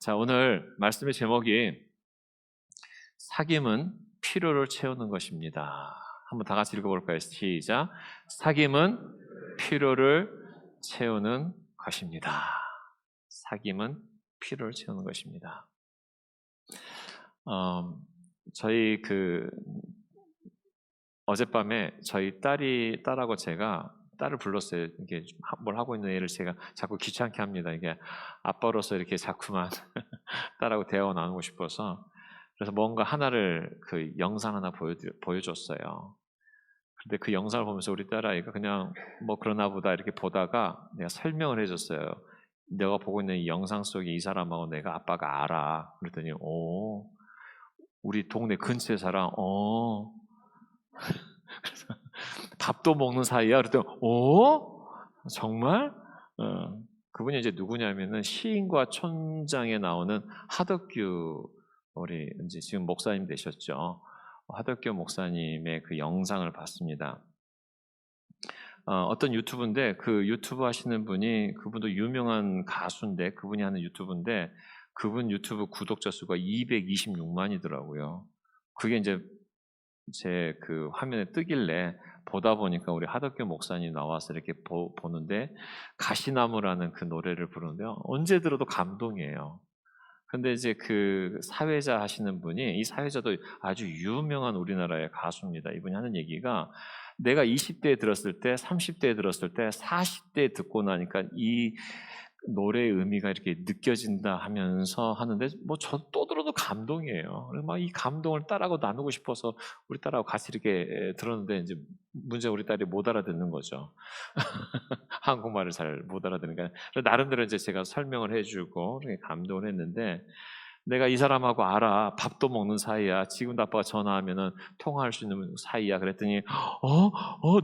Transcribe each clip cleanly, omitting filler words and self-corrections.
자, 오늘 말씀의 제목이 사귐은 필요를 채우는 것입니다. 한번 다 같이 읽어볼까요? 시작. 사귐은 필요를 채우는 것입니다. 사귐은 필요를 채우는 것입니다. 저희 어젯밤에 저희 딸하고 제가 딸을 불렀어요. 이게 뭘 하고 있는 애를 제가 자꾸 귀찮게 합니다. 이게 아빠로서 이렇게 자꾸만 딸하고 대화 나누고 싶어서 그래서 뭔가 하나를 영상 하나 보여줬어요. 근데 그 영상을 보면서 우리 딸아이가 그냥 뭐 그러나 보다 이렇게 보다가 내가 설명을 해줬어요. 내가 보고 있는 이 영상 속에 이 사람하고 내가 아빠가 알아. 그랬더니 우리 동네 근처에 살아. 그래서 밥도 먹는 사이야. 그랬더니 정말? 그분이 이제 누구냐면은 시인과 촌장에 나오는 하덕규 우리 이제 지금 목사님 되셨죠. 하덕규 목사님의 그 영상을 봤습니다. 어떤 유튜브인데 그 유튜브 하시는 분이 그분도 유명한 가수인데 그분이 하는 유튜브인데 그분 유튜브 구독자 수가 226만이더라고요. 그게 이제 제 그 화면에 뜨길래 보다 보니까 우리 하덕규 목사님 나와서 이렇게 보는데 가시나무라는 그 노래를 부르는데요. 언제 들어도 감동이에요. 근데 이제 그 사회자 하시는 분이 이 사회자도 아주 유명한 우리나라의 가수입니다. 이분이 하는 얘기가 내가 20대에 들었을 때, 30대에 들었을 때, 40대에 듣고 나니까 이 노래의 의미가 이렇게 느껴진다 하면서 하는데 뭐 저 또 들어도 감동이에요. 그래서 막 이 감동을 딸하고 나누고 싶어서 우리 딸하고 같이 이렇게 들었는데 이제 문제 우리 딸이 못 알아듣는 거죠. 한국말을 잘 못 알아듣으니까 나름대로 이제 제가 설명을 해주고 이렇게 감동을 했는데 내가 이 사람하고 알아. 밥도 먹는 사이야. 지금도 아빠가 전화하면은 통화할 수 있는 사이야. 그랬더니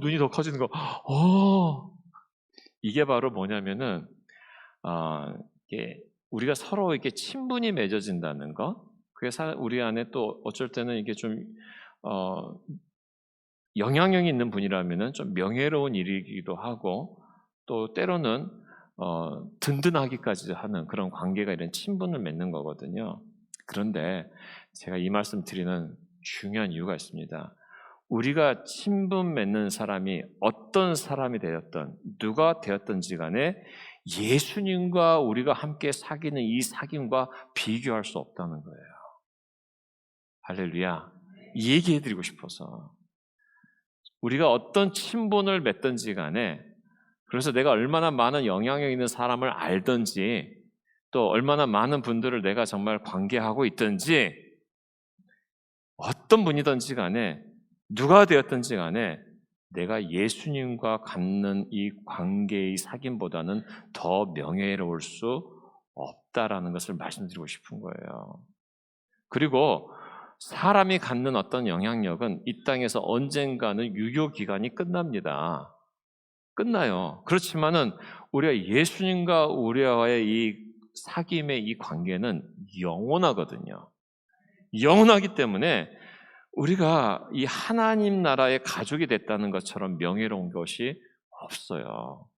눈이 더 커지는 거. 이게 바로 뭐냐면은 이게 우리가 서로 이렇게 친분이 맺어진다는 것. 그게 우리 안에 또 어쩔 때는 이게 좀 영향력이 있는 분이라면은 좀 명예로운 일이기도 하고 또 때로는 든든하기까지 하는 그런 관계가 이런 친분을 맺는 거거든요. 그런데 제가 이 말씀 드리는 중요한 이유가 있습니다. 우리가 친분 맺는 사람이 어떤 사람이 되었든 누가 되었든지 간에 예수님과 우리가 함께 사귀는 이 사귐과 비교할 수 없다는 거예요. 할렐루야. 이 얘기해드리고 싶어서 우리가 어떤 친분을 맺든지 간에 그래서 내가 얼마나 많은 영향력 있는 사람을 알든지 또 얼마나 많은 분들을 내가 정말 관계하고 있든지 어떤 분이든지 간에 누가 되었든지 간에 내가 예수님과 갖는 이 관계의 사귐보다는 더 명예로울 수 없다라는 것을 말씀드리고 싶은 거예요. 그리고 사람이 갖는 어떤 영향력은 이 땅에서 언젠가는 유효기간이 끝납니다. 끝나요. 그렇지만은 우리가 예수님과 우리와의 이 사귐의 이 관계는 영원하거든요. 영원하기 때문에 우리가 이 하나님 나라의 가족이 됐다는 것처럼 명예로운 것이 없어요.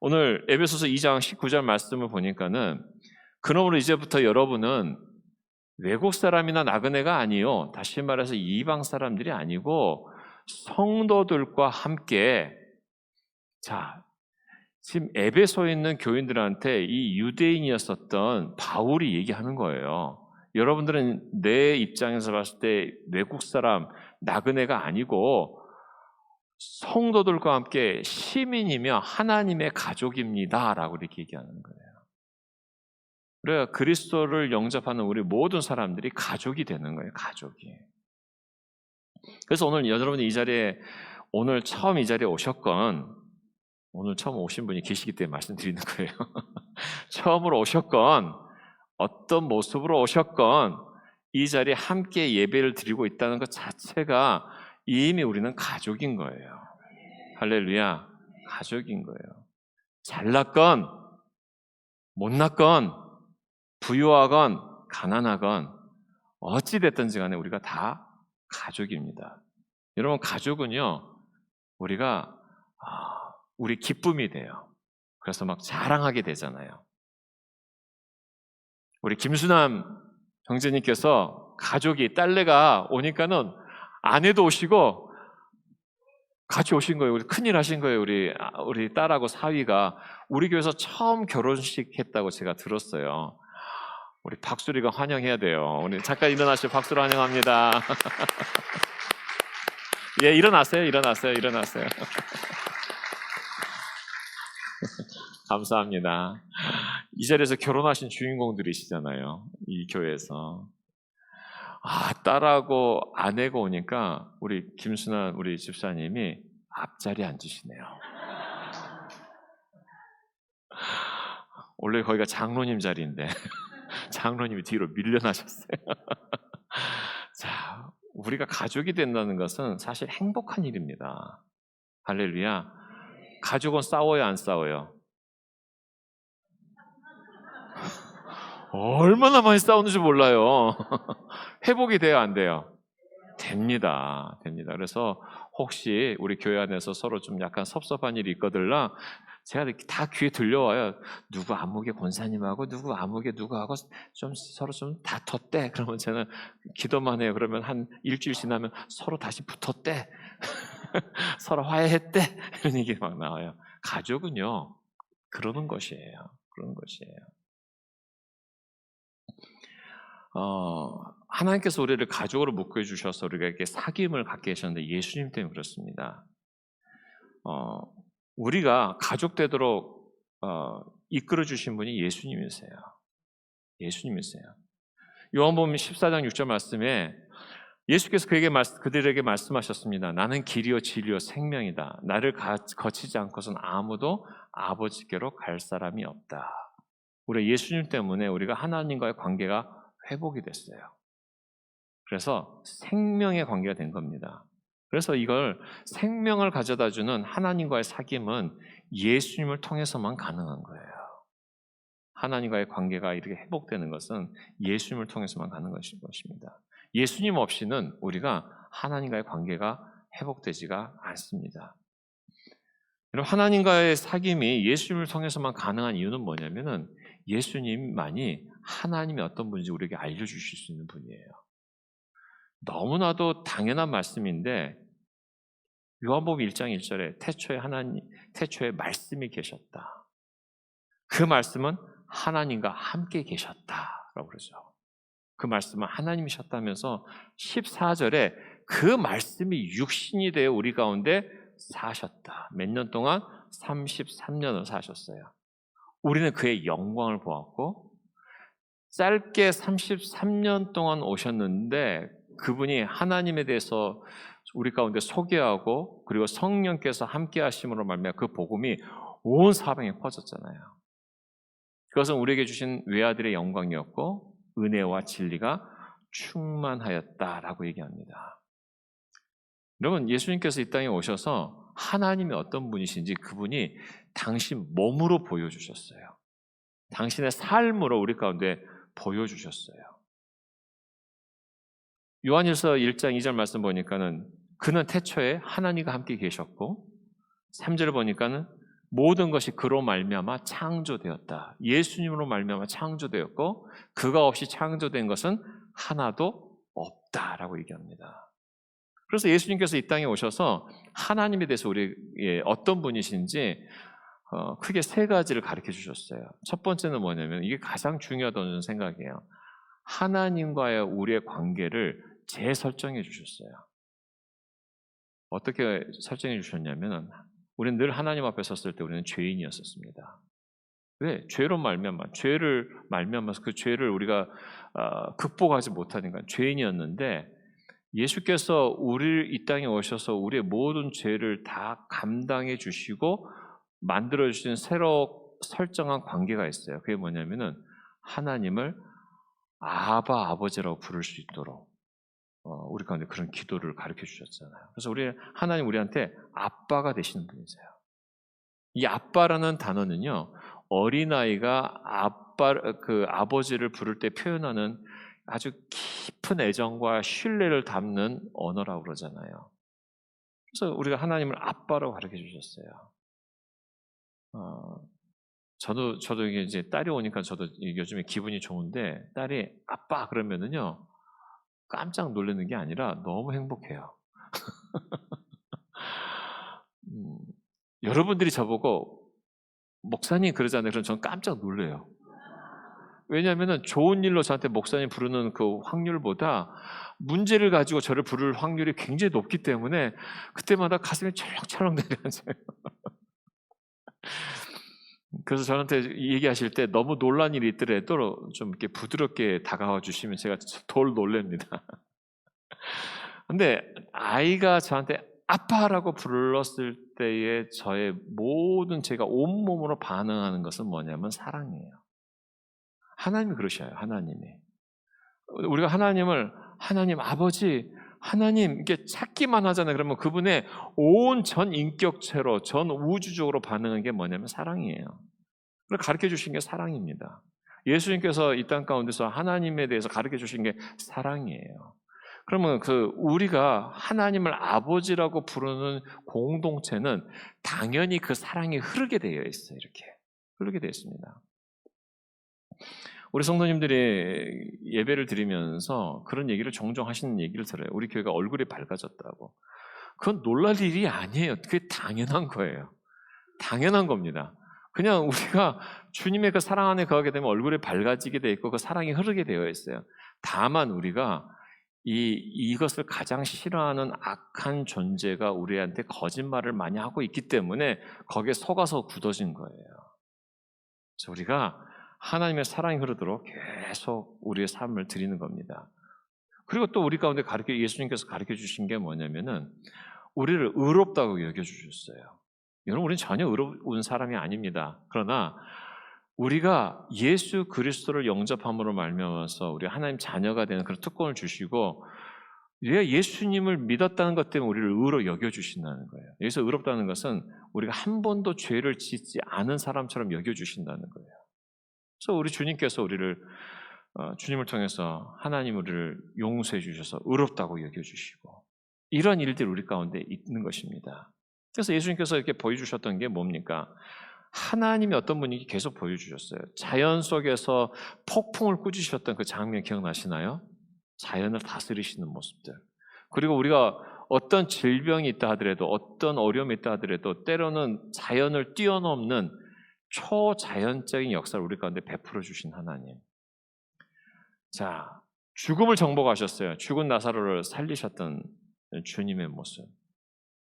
오늘 에베소서 2장 19절 말씀을 보니까는 그러므로 이제부터 여러분은 외국 사람이나 나그네가 아니요. 다시 말해서 이방 사람들이 아니고 성도들과 함께 지금 에베소에 있는 교인들한테 이 유대인이었었던 바울이 얘기하는 거예요. 여러분들은 내 입장에서 봤을 때 외국 사람, 나그네가 아니고 성도들과 함께 시민이며 하나님의 가족입니다. 라고 이렇게 얘기하는 거예요. 그래야 그리스도를 영접하는 우리 모든 사람들이 가족이 되는 거예요. 가족이. 그래서 오늘 여러분이 이 자리에 오늘 처음 이 자리에 오셨건 오늘 처음 오신 분이 계시기 때문에 말씀드리는 거예요. 처음으로 오셨건 어떤 모습으로 오셨건 이 자리에 함께 예배를 드리고 있다는 것 자체가 이미 우리는 가족인 거예요. 할렐루야. 가족인 거예요. 잘났건 못났건 부유하건 가난하건 어찌 됐든지 간에 우리가 다 가족입니다. 여러분 가족은요 우리가 우리 기쁨이 돼요. 그래서 막 자랑하게 되잖아요. 우리 김수남 형제님께서 가족이 딸내가 오니까는 아내도 오시고 같이 오신 거예요. 우리 큰일 하신 거예요. 우리 딸하고 사위가 우리 교회에서 처음 결혼식 했다고 제가 들었어요. 우리 박수리가 환영해야 돼요. 우리 잠깐 일어나시고 박수로 환영합니다. 예, 일어나세요. 감사합니다. 이 자리에서 결혼하신 주인공들이시잖아요. 이 교회에서. 딸하고 아내가 오니까 우리 김순환 우리 집사님이 앞자리에 앉으시네요. 원래 거기가 장로님 자리인데 장로님이 뒤로 밀려나셨어요. 자, 우리가 가족이 된다는 것은 사실 행복한 일입니다. 할렐루야. 가족은 싸워요, 안 싸워요? 얼마나 많이 싸우는지 몰라요. 회복이 돼요, 안 돼요? 됩니다. 그래서 혹시 우리 교회 안에서 서로 좀 약간 섭섭한 일이 있거들라 제가 다 귀에 들려와요. 누구 안목의 권사님하고 누구 안목의 누구하고 좀 서로 좀 다퉜대. 그러면 저는 기도만 해요. 그러면 한 일주일 지나면 서로 다시 붙었대. 서로 화해했대. 이런 얘기 막 나와요. 가족은요, 그러는 것이에요. 하나님께서 우리를 가족으로 묶여 주셔서 우리가 이렇게 사귐을 갖게 하셨는데 예수님 때문에 그렇습니다. 우리가 가족 되도록 이끌어 주신 분이 예수님이세요. 요한복음 14장 6절 말씀에 예수께서 그들에게 말씀하셨습니다. 나는 길이요 진리요 생명이다. 나를 거치지 않고선 아무도 아버지께로 갈 사람이 없다. 우리 예수님 때문에 우리가 하나님과의 관계가 회복이 됐어요. 그래서 생명의 관계가 된 겁니다. 그래서 이걸 생명을 가져다주는 하나님과의 사귐은 예수님을 통해서만 가능한 거예요. 하나님과의 관계가 이렇게 회복되는 것은 예수님을 통해서만 가능한 것입니다. 예수님 없이는 우리가 하나님과의 관계가 회복되지가 않습니다. 여러분, 하나님과의 사귐이 예수님을 통해서만 가능한 이유는 뭐냐면은 예수님만이 하나님이 어떤 분인지 우리에게 알려주실 수 있는 분이에요. 너무나도 당연한 말씀인데 요한복음 1장 1절에 태초에 말씀이 계셨다. 그 말씀은 하나님과 함께 계셨다라고 그러죠. 그 말씀은 하나님이셨다면서 14절에 그 말씀이 육신이 되어 우리 가운데 사셨다. 몇 년 동안? 33년을 사셨어요. 우리는 그의 영광을 보았고 짧게 33년 동안 오셨는데 그분이 하나님에 대해서 우리 가운데 소개하고 그리고 성령께서 함께 하심으로 말미암아 그 복음이 온 사방에 퍼졌잖아요. 그것은 우리에게 주신 외아들의 영광이었고 은혜와 진리가 충만하였다라고 얘기합니다. 여러분, 예수님께서 이 땅에 오셔서 하나님이 어떤 분이신지 그분이 당신 몸으로 보여주셨어요. 당신의 삶으로 우리 가운데 보여주셨어요. 요한일서 1장 2절 말씀 보니까는 그는 태초에 하나님과 함께 계셨고 3절을 보니까는 모든 것이 그로 말미암아 창조되었다. 예수님으로 말미암아 창조되었고 그가 없이 창조된 것은 하나도 없다라고 얘기합니다. 그래서 예수님께서 이 땅에 오셔서 하나님에 대해서 우리의 어떤 분이신지 크게 세 가지를 가르쳐 주셨어요. 첫 번째는 뭐냐면 이게 가장 중요하다는 생각이에요. 하나님과의 우리의 관계를 재설정해 주셨어요. 어떻게 설정해 주셨냐면 우리는 늘 하나님 앞에 섰을 때 우리는 죄인이었었습니다. 왜? 죄로 말미암아서 그 죄를 우리가 극복하지 못하니까 죄인이었는데 예수께서 우리를 이 땅에 오셔서 우리의 모든 죄를 다 감당해 주시고 만들어 주신 새로 설정한 관계가 있어요. 그게 뭐냐면은 하나님을 아버지라고 부를 수 있도록 우리 가운데 그런 기도를 가르쳐 주셨잖아요. 그래서 하나님 우리한테 아빠가 되시는 분이세요. 이 아빠라는 단어는요, 어린아이가 아버지를 부를 때 표현하는 아주 깊은 애정과 신뢰를 담는 언어라고 그러잖아요. 그래서 우리가 하나님을 아빠라고 가르쳐 주셨어요. 저도 이게 이제 딸이 오니까 저도 요즘에 기분이 좋은데, 딸이 아빠 그러면은요 깜짝 놀라는 게 아니라 너무 행복해요. 음, 여러분들이 저보고 목사님 그러잖아요. 그럼 저는 깜짝 놀래요. 왜냐하면 좋은 일로 저한테 목사님 부르는 그 확률보다 문제를 가지고 저를 부를 확률이 굉장히 높기 때문에 그때마다 가슴이 철렁철렁 내려앉아요. 그래서 저한테 얘기하실 때 너무 놀란 일이 있더라도 좀 이렇게 부드럽게 다가와 주시면 제가 덜 놀랍니다. 근데 아이가 저한테 아빠라고 불렀을 때의 저의 모든 제가 온몸으로 반응하는 것은 뭐냐면 사랑이에요. 하나님이 그러셔요. 하나님이. 우리가 하나님을 하나님 아버지, 하나님 이렇게 찾기만 하잖아요. 그러면 그분의 온 전 인격체로 전 우주적으로 반응한 게 뭐냐면 사랑이에요. 그걸 가르쳐 주신 게 사랑입니다. 예수님께서 이 땅 가운데서 하나님에 대해서 가르쳐 주신 게 사랑이에요. 그러면 우리가 하나님을 아버지라고 부르는 공동체는 당연히 그 사랑이 흐르게 되어 있어요. 이렇게 흐르게 되어 있습니다. 우리 성도님들이 예배를 드리면서 그런 얘기를 종종 하시는 얘기를 들어요. 우리 교회가 얼굴이 밝아졌다고. 그건 놀랄 일이 아니에요. 그게 당연한 거예요. 당연한 겁니다. 그냥 우리가 주님의 그 사랑 안에 거하게 되면 얼굴이 밝아지게 돼 있고 그 사랑이 흐르게 되어 있어요. 다만 우리가 이것을 가장 싫어하는 악한 존재가 우리한테 거짓말을 많이 하고 있기 때문에 거기에 속아서 굳어진 거예요. 그래서 우리가 하나님의 사랑이 흐르도록 계속 우리의 삶을 드리는 겁니다. 그리고 또 우리 가운데 예수님께서 가르쳐 주신 게 뭐냐면은 우리를 의롭다고 여겨주셨어요. 여러분, 우리는 전혀 의로운 사람이 아닙니다. 그러나 우리가 예수 그리스도를 영접함으로 말미암아서 우리 하나님 자녀가 되는 그런 특권을 주시고 우리가 예수님을 믿었다는 것 때문에 우리를 의로 여겨주신다는 거예요. 여기서 의롭다는 것은 우리가 한 번도 죄를 짓지 않은 사람처럼 여겨주신다는 거예요. 그래서 우리 주님께서 주님을 통해서 하나님 우리를 용서해 주셔서 의롭다고 여겨주시고 이런 일들이 우리 가운데 있는 것입니다. 그래서 예수님께서 이렇게 보여주셨던 게 뭡니까? 하나님이 어떤 분인지 계속 보여주셨어요. 자연 속에서 폭풍을 꾸짖으셨던 그 장면 기억나시나요? 자연을 다스리시는 모습들. 그리고 우리가 어떤 질병이 있다 하더라도 어떤 어려움이 있다 하더라도 때로는 자연을 뛰어넘는 초자연적인 역사를 우리 가운데 베풀어 주신 하나님. 자, 죽음을 정복하셨어요. 죽은 나사로를 살리셨던 주님의 모습.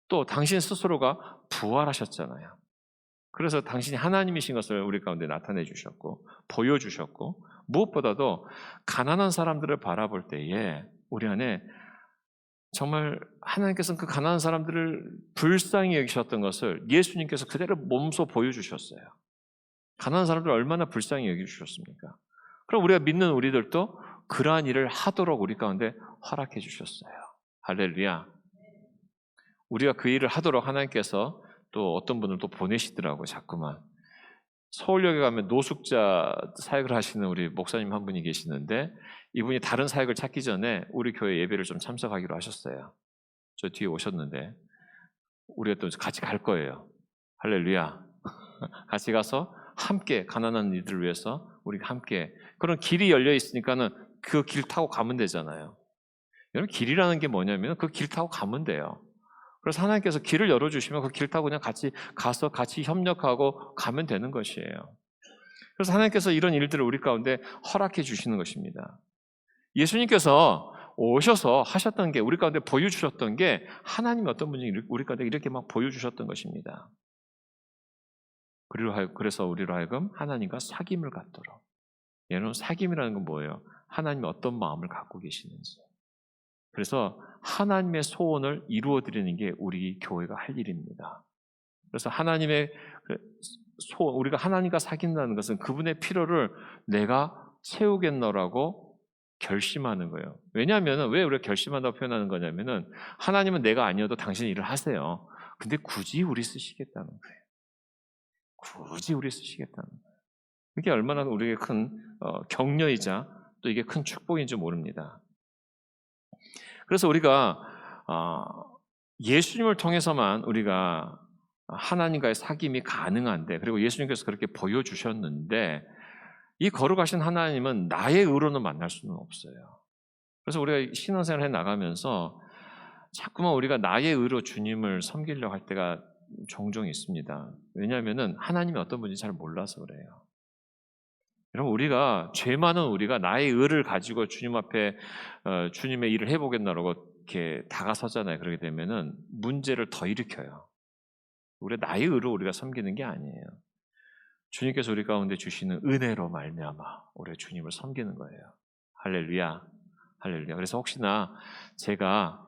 또 당신 스스로가 부활하셨잖아요. 그래서 당신이 하나님이신 것을 우리 가운데 나타내 주셨고 보여주셨고 무엇보다도 가난한 사람들을 바라볼 때에 우리 안에 정말 하나님께서는 그 가난한 사람들을 불쌍히 여기셨던 것을 예수님께서 그대로 몸소 보여주셨어요. 가난한 사람들을 얼마나 불쌍히 여기주셨습니까? 그럼 우리가 믿는 우리들도 그러한 일을 하도록 우리 가운데 허락해 주셨어요. 할렐루야. 우리가 그 일을 하도록 하나님께서 또 어떤 분을 또 보내시더라고요. 자꾸만. 서울역에 가면 노숙자 사역을 하시는 우리 목사님 한 분이 계시는데 이분이 다른 사역을 찾기 전에 우리 교회 예배를 좀 참석하기로 하셨어요. 저 뒤에 오셨는데 우리가 또 같이 갈 거예요. 할렐루야. 같이 가서 함께 가난한 이들을 위해서 우리가 함께 그런 길이 열려 있으니까는 그 길 타고 가면 되잖아요. 여러분 길이라는 게 뭐냐면 그 길 타고 가면 돼요. 그래서 하나님께서 길을 열어주시면 그 길 타고 그냥 같이 가서 같이 협력하고 가면 되는 것이에요. 그래서 하나님께서 이런 일들을 우리 가운데 허락해 주시는 것입니다. 예수님께서 오셔서 하셨던 게 우리 가운데 보여주셨던 게 하나님이 어떤 분인지 우리 가운데 이렇게 막 보여주셨던 것입니다. 그래서 우리로 하여금 하나님과 사귐을 갖도록. 여러분 사귐이라는 건 뭐예요? 하나님이 어떤 마음을 갖고 계시는지. 그래서 하나님의 소원을 이루어드리는 게 우리 교회가 할 일입니다. 그래서 하나님의 소원, 우리가 하나님과 사귄다는 것은 그분의 필요를 내가 채우겠노라고 결심하는 거예요. 왜냐하면 왜 우리가 결심한다고 표현하는 거냐면은 하나님은 내가 아니어도 당신이 일을 하세요. 근데 굳이 우리 쓰시겠다는 거예요. 굳이 우리 쓰시겠다는 거예요. 이게 얼마나 우리에게 큰 격려이자 또 이게 큰 축복인지 모릅니다. 그래서 우리가 예수님을 통해서만 우리가 하나님과의 사귐이 가능한데, 그리고 예수님께서 그렇게 보여주셨는데, 이 거룩하신 하나님은 나의 의로는 만날 수는 없어요. 그래서 우리가 신앙생활을 해나가면서 자꾸만 우리가 나의 의로 주님을 섬기려고 할 때가 종종 있습니다. 왜냐하면 하나님이 어떤 분인지 잘 몰라서 그래요. 여러분, 우리가 죄 많은 우리가 나의 의를 가지고 주님 앞에 주님의 일을 해보겠다고 이렇게 다가서잖아요. 그렇게 되면은 문제를 더 일으켜요. 우리 나의 의로 우리가 섬기는 게 아니에요. 주님께서 우리 가운데 주시는 은혜로 말미암아 우리 주님을 섬기는 거예요. 할렐루야, 할렐루야. 그래서 혹시나 제가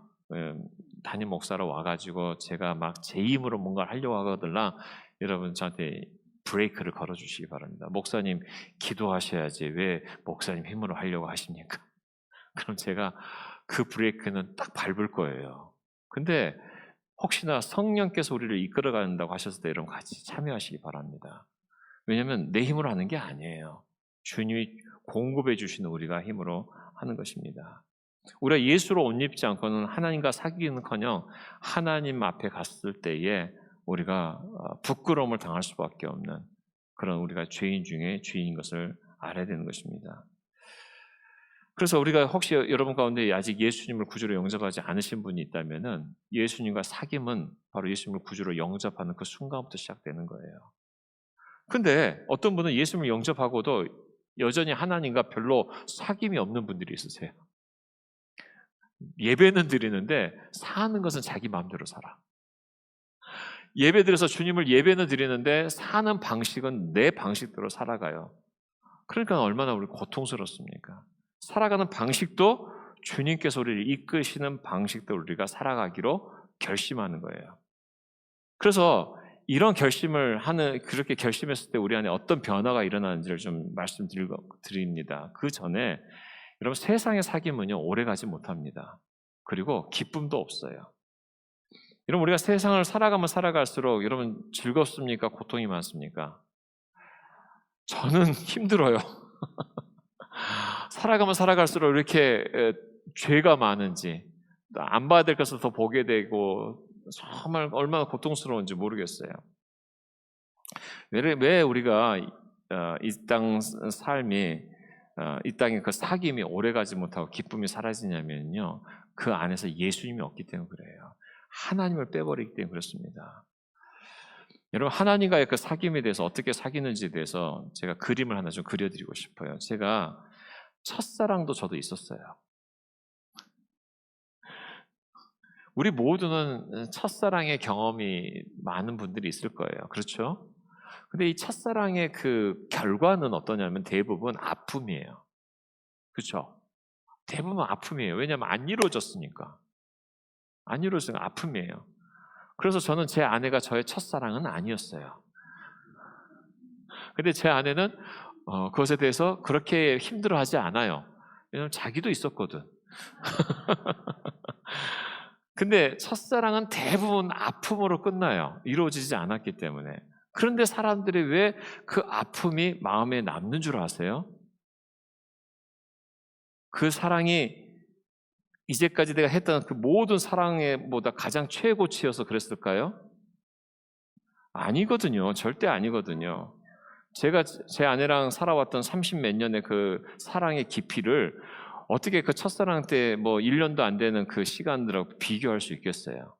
담임 목사로 와가지고 제가 막 제 힘으로 뭔가를 하려고 하거든요. 여러분 저한테 브레이크를 걸어주시기 바랍니다. 목사님 기도하셔야지 왜 목사님 힘으로 하려고 하십니까? 그럼 제가 그 브레이크는 딱 밟을 거예요. 근데 혹시나 성령께서 우리를 이끌어간다고 하셨을 때 여러분 같이 참여하시기 바랍니다. 왜냐하면 내 힘으로 하는 게 아니에요. 주님이 공급해 주시는 우리가 힘으로 하는 것입니다. 우리가 예수로 옷 입지 않고는 하나님과 사귀는커녕 하나님 앞에 갔을 때에 우리가 부끄러움을 당할 수밖에 없는 그런 우리가 죄인 중에 죄인인 것을 알아야 되는 것입니다. 그래서 우리가 혹시 여러분 가운데 아직 예수님을 구주로 영접하지 않으신 분이 있다면은 예수님과 사귐은 바로 예수님을 구주로 영접하는 그 순간부터 시작되는 거예요. 근데 어떤 분은 예수님을 영접하고도 여전히 하나님과 별로 사귐이 없는 분들이 있으세요. 예배는 드리는데 사는 것은 자기 마음대로 살아. 예배 드려서 주님을 예배는 드리는데 사는 방식은 내 방식대로 살아가요. 그러니까 얼마나 우리 고통스럽습니까? 살아가는 방식도 주님께서 우리를 이끄시는 방식대로 우리가 살아가기로 결심하는 거예요. 그래서 이런 결심을 그렇게 결심했을 때 우리 안에 어떤 변화가 일어나는지를 좀 말씀드립니다. 그 전에 여러분 세상의 사귐은요 오래가지 못합니다. 그리고 기쁨도 없어요. 여러분 우리가 세상을 살아가면 살아갈수록 여러분 즐겁습니까? 고통이 많습니까? 저는 힘들어요. 살아가면 살아갈수록 이렇게 죄가 많은지 안 봐야 될 것을 더 보게 되고 정말 얼마나 고통스러운지 모르겠어요. 왜 우리가 이 땅 삶이 이 땅의 그 사귐이 오래가지 못하고 기쁨이 사라지냐면요, 그 안에서 예수님이 없기 때문에 그래요. 하나님을 빼버리기 때문에 그렇습니다. 여러분 하나님과의 그 사귐에 대해서 어떻게 사귀는지에 대해서 제가 그림을 하나 좀 그려드리고 싶어요. 제가 첫사랑도 저도 있었어요. 우리 모두는 첫사랑의 경험이 많은 분들이 있을 거예요. 그렇죠? 근데 이 첫사랑의 그 결과는 어떠냐면 대부분 아픔이에요. 그렇죠? 대부분 아픔이에요. 왜냐하면 안 이루어졌으니까. 안 이루어졌으니까 아픔이에요. 그래서 저는 제 아내가 저의 첫사랑은 아니었어요. 근데 제 아내는 그것에 대해서 그렇게 힘들어하지 않아요. 왜냐하면 자기도 있었거든. 근데 첫사랑은 대부분 아픔으로 끝나요. 이루어지지 않았기 때문에. 그런데 사람들이 왜 그 아픔이 마음에 남는 줄 아세요? 그 사랑이 이제까지 내가 했던 그 모든 사랑보다 가장 최고치여서 그랬을까요? 아니거든요. 절대 아니거든요. 제가 제 아내랑 살아왔던 30몇 년의 그 사랑의 깊이를 어떻게 그 첫사랑 때 뭐 1년도 안 되는 그 시간들하고 비교할 수 있겠어요?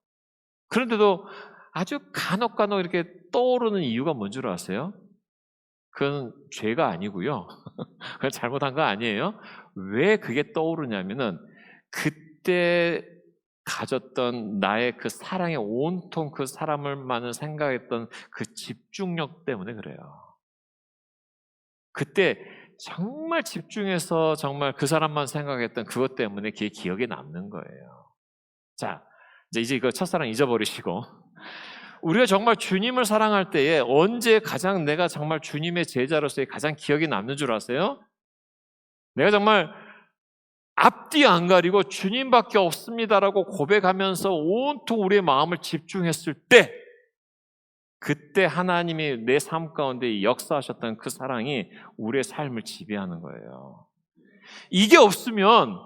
그런데도 아주 간혹 이렇게 떠오르는 이유가 뭔 줄 아세요? 그건 죄가 아니고요. 그건 잘못한 거 아니에요. 왜 그게 떠오르냐면은 그때 가졌던 나의 그 사랑의 온통 그 사람을만을 생각했던 그 집중력 때문에 그래요. 그때 정말 집중해서 정말 그 사람만 생각했던 그것 때문에 그게 기억에 남는 거예요. 자, 이제 이거 첫사랑 잊어버리시고 우리가 정말 주님을 사랑할 때에 언제 가장 내가 정말 주님의 제자로서의 가장 기억에 남는 줄 아세요? 내가 정말 앞뒤 안 가리고 주님밖에 없습니다라고 고백하면서 온통 우리의 마음을 집중했을 때 그때 하나님이 내 삶 가운데 역사하셨던 그 사랑이 우리의 삶을 지배하는 거예요. 이게 없으면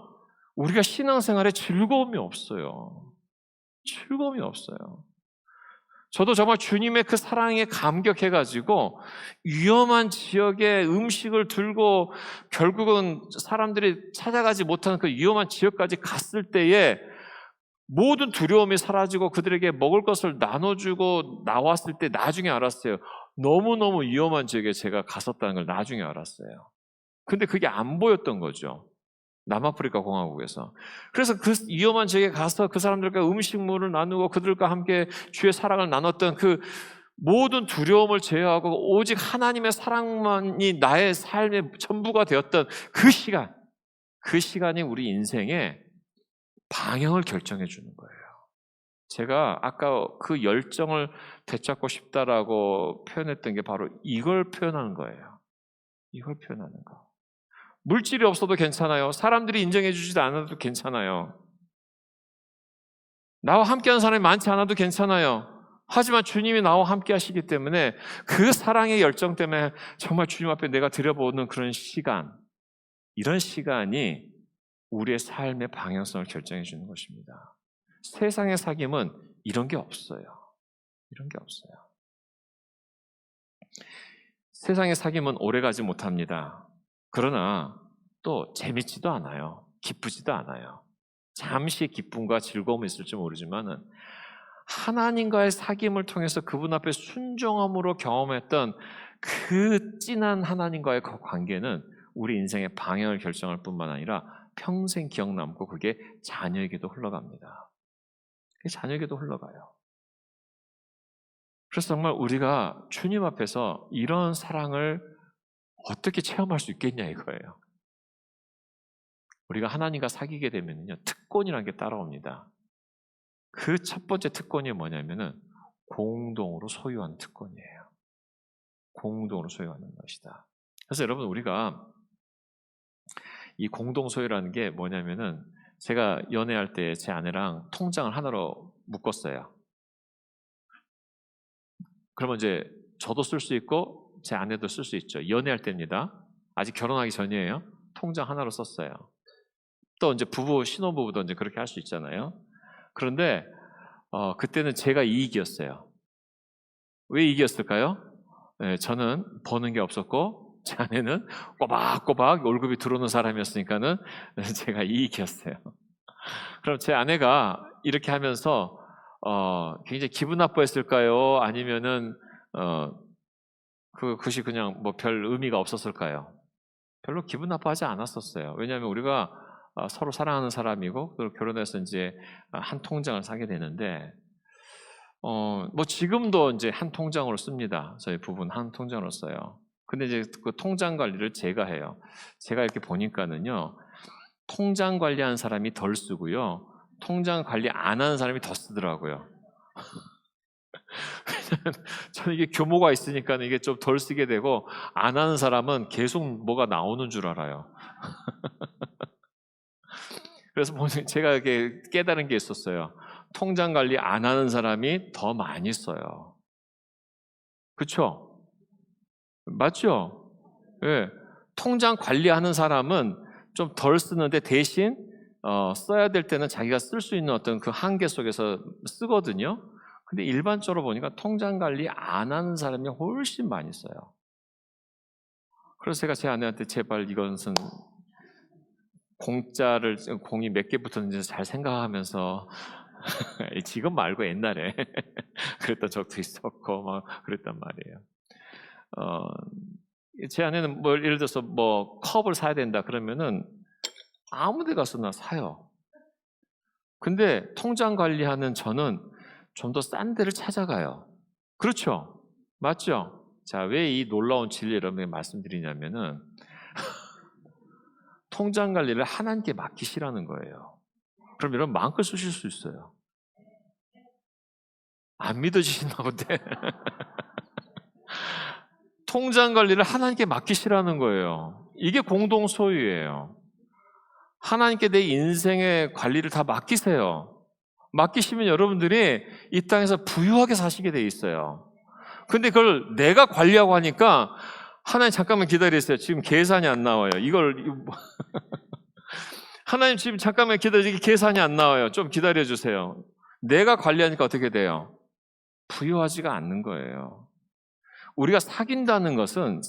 우리가 신앙생활에 즐거움이 없어요. 즐거움이 없어요. 저도 정말 주님의 그 사랑에 감격해가지고 위험한 지역에 음식을 들고 결국은 사람들이 찾아가지 못하는 그 위험한 지역까지 갔을 때에 모든 두려움이 사라지고 그들에게 먹을 것을 나눠주고 나왔을 때 나중에 알았어요. 너무너무 위험한 지역에 제가 갔었다는 걸 나중에 알았어요. 근데 그게 안 보였던 거죠. 남아프리카 공화국에서. 그래서 그 위험한 지역에 가서 그 사람들과 음식물을 나누고 그들과 함께 주의 사랑을 나눴던 그 모든 두려움을 제어하고 오직 하나님의 사랑만이 나의 삶의 전부가 되었던 그 시간이 우리 인생의 방향을 결정해 주는 거예요. 제가 아까 그 열정을 되찾고 싶다라고 표현했던 게 바로 이걸 표현하는 거예요. 이걸 표현하는 거. 물질이 없어도 괜찮아요. 사람들이 인정해 주지도 않아도 괜찮아요. 나와 함께하는 사람이 많지 않아도 괜찮아요. 하지만 주님이 나와 함께 하시기 때문에 그 사랑의 열정 때문에 정말 주님 앞에 내가 드려보는 그런 시간, 이런 시간이 우리의 삶의 방향성을 결정해 주는 것입니다. 세상의 사귐은 이런 게 없어요. 이런 게 없어요. 세상의 사귐은 오래가지 못합니다. 그러나 또 재밌지도 않아요. 기쁘지도 않아요. 잠시 기쁨과 즐거움이 있을지 모르지만 하나님과의 사귐을 통해서 그분 앞에 순종함으로 경험했던 그 진한 하나님과의 그 관계는 우리 인생의 방향을 결정할 뿐만 아니라 평생 기억 남고 그게 자녀에게도 흘러갑니다. 그게 자녀에게도 흘러가요. 그래서 정말 우리가 주님 앞에서 이런 사랑을 어떻게 체험할 수 있겠냐 이거예요. 우리가 하나님과 사귀게 되면요, 특권이라는 게 따라옵니다. 그 첫 번째 특권이 뭐냐면은 공동으로 소유하는 특권이에요. 공동으로 소유하는 것이다. 그래서 여러분 우리가 이 공동 소유라는 게 뭐냐면은 제가 연애할 때 제 아내랑 통장을 하나로 묶었어요. 그러면 이제 저도 쓸 수 있고 제 아내도 쓸 수 있죠. 연애할 때입니다. 아직 결혼하기 전이에요. 통장 하나로 썼어요. 또 이제 신혼부부도 이제 그렇게 할 수 있잖아요. 그런데 그때는 제가 이익이었어요. 왜 이익이었을까요? 네, 저는 버는 게 없었고 제 아내는 꼬박꼬박 월급이 들어오는 사람이었으니까는 제가 이익이었어요. 그럼 제 아내가 이렇게 하면서 굉장히 기분 나빠했을까요? 아니면은 그것이 그냥 뭐 별 의미가 없었을까요? 별로 기분 나빠하지 않았었어요. 왜냐하면 우리가 서로 사랑하는 사람이고 결혼해서 이제 한 통장을 사게 되는데 뭐 지금도 이제 한 통장으로 씁니다. 저희 부부는 한 통장으로 써요. 근데 이제 그 통장 관리를 제가 해요. 제가 이렇게 보니까는요, 통장 관리하는 사람이 덜 쓰고요, 통장 관리 안 하는 사람이 더 쓰더라고요. 저는 이게 규모가 있으니까 이게 좀 덜 쓰게 되고, 안 하는 사람은 계속 뭐가 나오는 줄 알아요. 그래서 제가 이렇게 깨달은 게 있었어요. 통장 관리 안 하는 사람이 더 많이 써요. 그렇죠? 맞죠? 예. 통장 관리하는 사람은 좀 덜 쓰는데 대신 써야 될 때는 자기가 쓸 수 있는 어떤 그 한계 속에서 쓰거든요. 근데 일반적으로 보니까 통장 관리 안 하는 사람이 훨씬 많이 써요. 그래서 제가 제 아내한테 제발 이것은 공이 몇 개 붙었는지 잘 생각하면서 지금 말고 옛날에 그랬던 적도 있었고 막 그랬단 말이에요. 제 아내는 뭐 예를 들어서 뭐 컵을 사야 된다 그러면은 아무 데 가서나 사요. 근데 통장 관리하는 저는 좀 더 싼 데를 찾아가요. 그렇죠? 맞죠? 자, 왜 이 놀라운 진리 여러분에게 말씀드리냐면은 통장 관리를 하나님께 맡기시라는 거예요. 그럼 여러분 마음껏 쓰실 수 있어요. 안 믿어지시나 본데. 통장 관리를 하나님께 맡기시라는 거예요. 이게 공동 소유예요. 하나님께 내 인생의 관리를 다 맡기세요. 맡기시면 여러분들이 이 땅에서 부유하게 사시게 돼 있어요. 근데 그걸 내가 관리하고 하니까 하나님 잠깐만 기다리세요. 지금 계산이 안 나와요. 하나님 지금 잠깐만 기다리세요. 계산이 안 나와요. 좀 기다려주세요. 내가 관리하니까 어떻게 돼요? 부유하지가 않는 거예요. 우리가 사귄다는 것은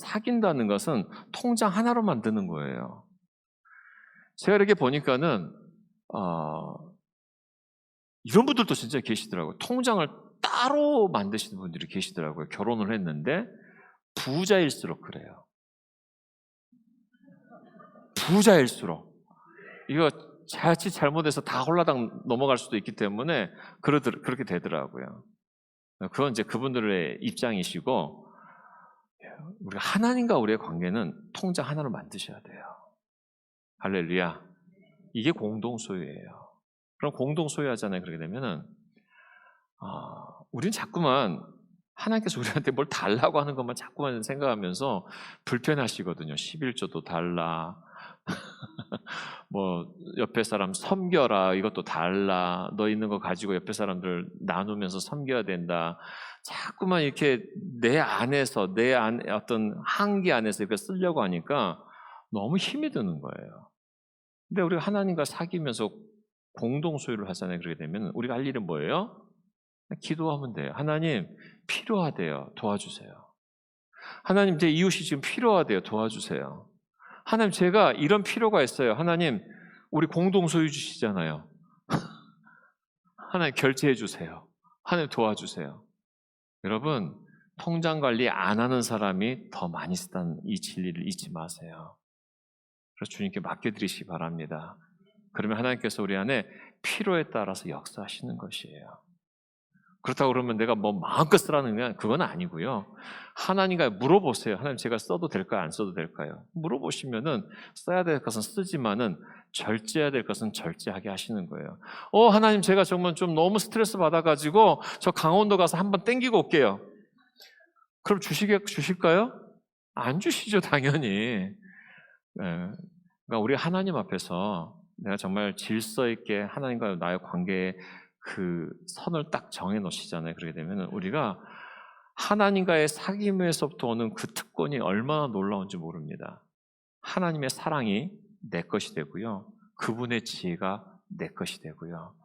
통장 하나로 만드는 거예요. 제가 이렇게 보니까는 이런 분들도 진짜 계시더라고요. 통장을 따로 만드시는 분들이 계시더라고요. 결혼을 했는데 부자일수록 그래요. 부자일수록 이거 자칫 잘못해서 다 홀라당 넘어갈 수도 있기 때문에 그렇게 되더라고요. 그건 이제 그분들의 입장이시고, 우리가 하나님과 우리의 관계는 통장 하나로 만드셔야 돼요. 할렐루야. 이게 공동 소유예요. 그럼 공동 소유하잖아요. 그렇게 되면은 우리는 자꾸만 하나님께서 우리한테 뭘 달라고 하는 것만 자꾸만 생각하면서 불편하시거든요. 11조도 달라. 뭐 옆에 사람 섬겨라. 이것도 달라. 너 있는 거 가지고 옆에 사람들 나누면서 섬겨야 된다. 자꾸만 이렇게 내 안에서 내 어떤 한계 안에서 이렇게 쓰려고 하니까 너무 힘이 드는 거예요. 근데 우리가 하나님과 사귀면서 공동 소유를 하잖아요. 그렇게 되면 우리가 할 일은 뭐예요? 기도하면 돼요. 하나님 필요하대요. 도와주세요. 하나님 제 이웃이 지금 필요하대요. 도와주세요. 하나님 제가 이런 필요가 있어요. 하나님 우리 공동 소유 주시잖아요. 하나님 결제해 주세요. 하나님 도와주세요. 여러분 통장 관리 안 하는 사람이 더 많이 쓰다는 이 진리를 잊지 마세요. 그래서 주님께 맡겨드리시기 바랍니다. 그러면 하나님께서 우리 안에 필요에 따라서 역사하시는 것이에요. 그렇다고 그러면 내가 뭐 마음껏 쓰라는 건 그건 아니고요. 하나님과 물어보세요. 하나님 제가 써도 될까요? 안 써도 될까요? 물어보시면은 써야 될 것은 쓰지만은 절제해야 될 것은 절제하게 하시는 거예요. 하나님 제가 정말 좀 너무 스트레스 받아가지고 저 강원도 가서 한번 땡기고 올게요. 그럼 주실까요? 안 주시죠, 당연히. 그러니까 우리 하나님 앞에서 내가 정말 질서 있게 하나님과 나의 관계에 그 선을 딱 정해 놓으시잖아요. 그렇게 되면 우리가 하나님과의 사귐에서부터 오는 그 특권이 얼마나 놀라운지 모릅니다. 하나님의 사랑이 내 것이 되고요. 그분의 지혜가 내 것이 되고요.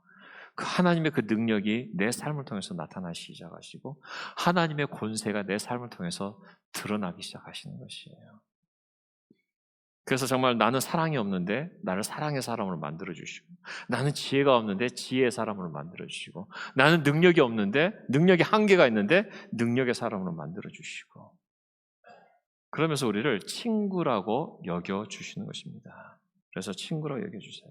그 하나님의 그 능력이 내 삶을 통해서 나타나기 시작하시고 하나님의 권세가 내 삶을 통해서 드러나기 시작하시는 것이에요. 그래서 정말 나는 사랑이 없는데 나를 사랑의 사람으로 만들어주시고, 나는 지혜가 없는데 지혜의 사람으로 만들어주시고, 나는 능력이 없는데 능력이 한계가 있는데 능력의 사람으로 만들어주시고, 그러면서 우리를 친구라고 여겨주시는 것입니다. 그래서 친구라고 여겨주세요.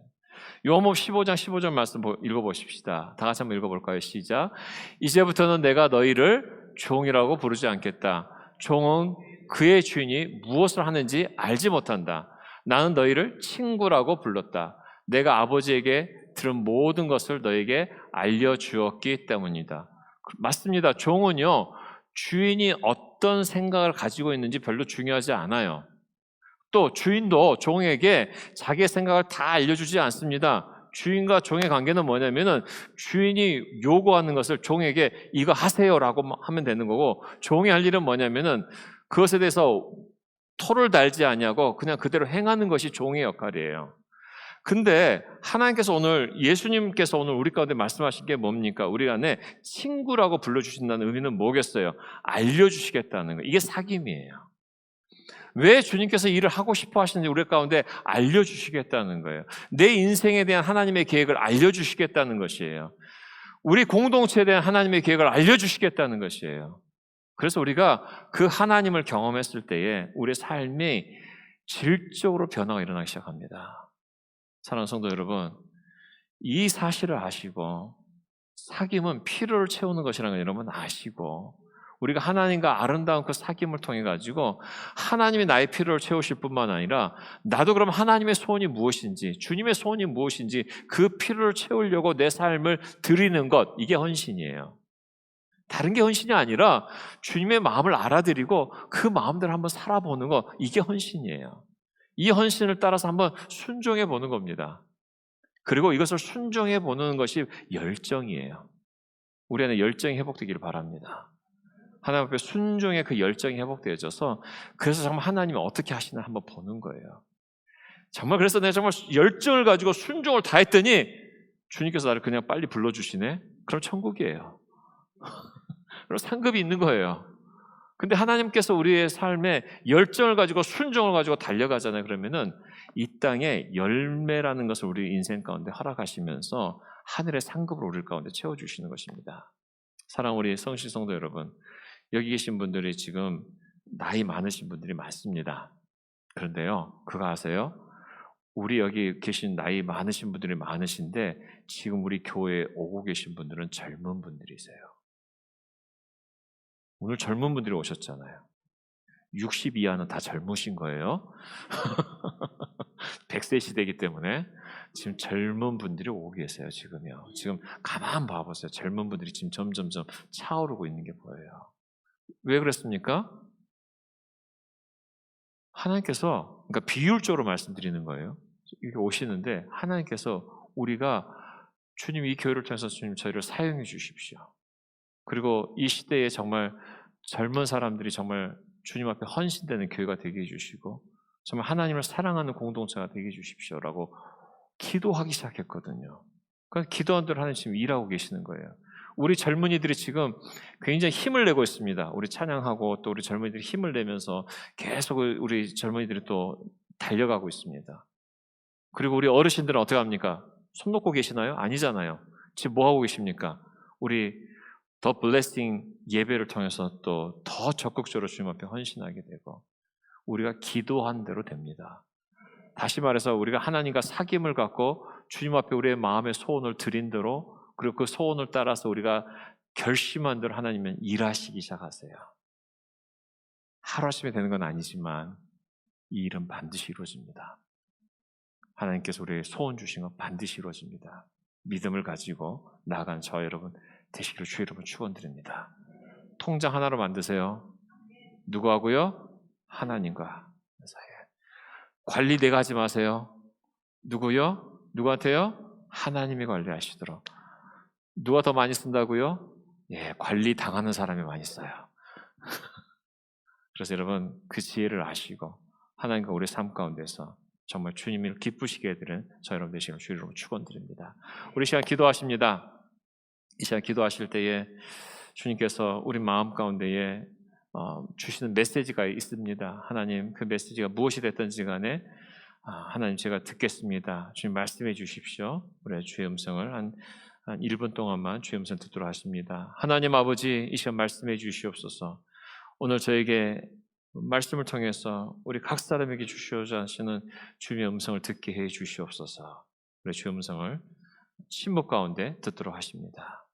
요한복음 15장 15절 말씀 읽어보십시다. 다 같이 한번 읽어볼까요? 시작. 이제부터는 내가 너희를 종이라고 부르지 않겠다. 종은 그의 주인이 무엇을 하는지 알지 못한다. 나는 너희를 친구라고 불렀다. 내가 아버지에게 들은 모든 것을 너에게 알려주었기 때문이다. 맞습니다. 종은요, 주인이 어떤 생각을 가지고 있는지 별로 중요하지 않아요. 또 주인도 종에게 자기의 생각을 다 알려주지 않습니다. 주인과 종의 관계는 뭐냐면은 주인이 요구하는 것을 종에게 이거 하세요라고 하면 되는 거고, 종이 할 일은 뭐냐면은 그것에 대해서 토를 달지 않냐고 그냥 그대로 행하는 것이 종의 역할이에요. 근데 하나님께서 예수님께서 오늘 우리 가운데 말씀하신 게 뭡니까? 우리 안에 친구라고 불러주신다는 의미는 뭐겠어요? 알려주시겠다는 거예요. 이게 사귐이에요. 왜 주님께서 일을 하고 싶어 하시는지 우리 가운데 알려주시겠다는 거예요. 내 인생에 대한 하나님의 계획을 알려주시겠다는 것이에요. 우리 공동체에 대한 하나님의 계획을 알려주시겠다는 것이에요. 그래서 우리가 그 하나님을 경험했을 때에 우리의 삶이 질적으로 변화가 일어나기 시작합니다. 사랑하는 성도 여러분, 이 사실을 아시고 사귐은 필요를 채우는 것이라는 걸 여러분 아시고, 우리가 하나님과 아름다운 그 사귐을 통해 가지고 하나님이 나의 필요를 채우실 뿐만 아니라 나도 그럼 하나님의 소원이 무엇인지, 주님의 소원이 무엇인지 그 필요를 채우려고 내 삶을 드리는 것, 이게 헌신이에요. 다른 게 헌신이 아니라 주님의 마음을 알아들이고 그 마음대로 한번 살아보는 것, 이게 헌신이에요. 이 헌신을 따라서 한번 순종해 보는 겁니다. 그리고 이것을 순종해 보는 것이 열정이에요. 우리 안에 열정이 회복되기를 바랍니다. 하나님 앞에 순종의 그 열정이 회복되어져서, 그래서 정말 하나님이 어떻게 하시나 한번 보는 거예요. 정말 그래서 내가 정말 열정을 가지고 순종을 다 했더니 주님께서 나를 그냥 빨리 불러주시네? 그럼 천국이에요. 그리고 상급이 있는 거예요. 근데 하나님께서 우리의 삶에 열정을 가지고 순종을 가지고 달려가잖아요. 그러면은 이 땅에 열매라는 것을 우리 인생 가운데 허락하시면서 하늘의 상급을 우리 가운데 채워주시는 것입니다. 사랑 우리 성실 성도 여러분, 여기 계신 분들이 지금 나이 많으신 분들이 많습니다. 그런데요, 그거 아세요? 우리 여기 계신 나이 많으신 분들이 많으신데 지금 우리 교회에 오고 계신 분들은 젊은 분들이세요. 오늘 젊은 분들이 오셨잖아요. 60 이하는 다 젊으신 거예요. 100세 시대이기 때문에 지금 젊은 분들이 오고 계세요. 지금요. 지금 가만 봐보세요. 젊은 분들이 지금 점점점 차오르고 있는 게 보여요. 왜 그랬습니까? 하나님께서, 그러니까 비율적으로 말씀드리는 거예요. 이렇게 오시는데 하나님께서 우리가 주님 이 교회를 통해서 주님 저희를 사용해 주십시오. 그리고 이 시대에 정말 젊은 사람들이 정말 주님 앞에 헌신되는 교회가 되게 해주시고 정말 하나님을 사랑하는 공동체가 되게 해주십시오라고 기도하기 시작했거든요. 그래서 기도한 대로 하나님 지금 일하고 계시는 거예요. 우리 젊은이들이 지금 굉장히 힘을 내고 있습니다. 우리 찬양하고 또 우리 젊은이들이 힘을 내면서 계속 우리 젊은이들이 또 달려가고 있습니다. 그리고 우리 어르신들은 어떻게 합니까? 손 놓고 계시나요? 아니잖아요. 지금 뭐 하고 계십니까? 우리 더 블레싱 예배를 통해서 또 더 적극적으로 주님 앞에 헌신하게 되고 우리가 기도한 대로 됩니다. 다시 말해서 우리가 하나님과 사귐을 갖고 주님 앞에 우리의 마음의 소원을 드린 대로 그리고 그 소원을 따라서 우리가 결심한 대로 하나님은 일하시기 시작하세요. 하루아침에 되는 건 아니지만 이 일은 반드시 이루어집니다. 하나님께서 우리의 소원 주신 건 반드시 이루어집니다. 믿음을 가지고 나아간 저 여러분 되시기를 주 여러분 축원드립니다. 통장 하나로 만드세요. 누구하고요? 하나님과 사이에. 관리 내가 하지 마세요. 누구요? 누구한테요? 하나님이 관리하시도록. 누가 더 많이 쓴다고요? 예, 관리 당하는 사람이 많이 써요. 그래서 여러분 그 지혜를 아시고 하나님과 우리 삶 가운데서 정말 주님을 기쁘시게 해드리는 저 여러분 되시기를 주 여러분 축원드립니다. 우리 시간 기도하십니다. 이 시간 기도하실 때에 주님께서 우리 마음 가운데에 주시는 메시지가 있습니다. 하나님 그 메시지가 무엇이 됐든지 간에 하나님 제가 듣겠습니다. 주님 말씀해 주십시오. 우리 주의 음성을 한 1분 동안만 주의 음성 듣도록 하십니다. 하나님 아버지 이 시간 말씀해 주시옵소서. 오늘 저에게 말씀을 통해서 우리 각 사람에게 주시고자 하시는 주님의 음성을 듣게 해 주시옵소서. 우리 주의 음성을 침묵 가운데 듣도록 하십니다.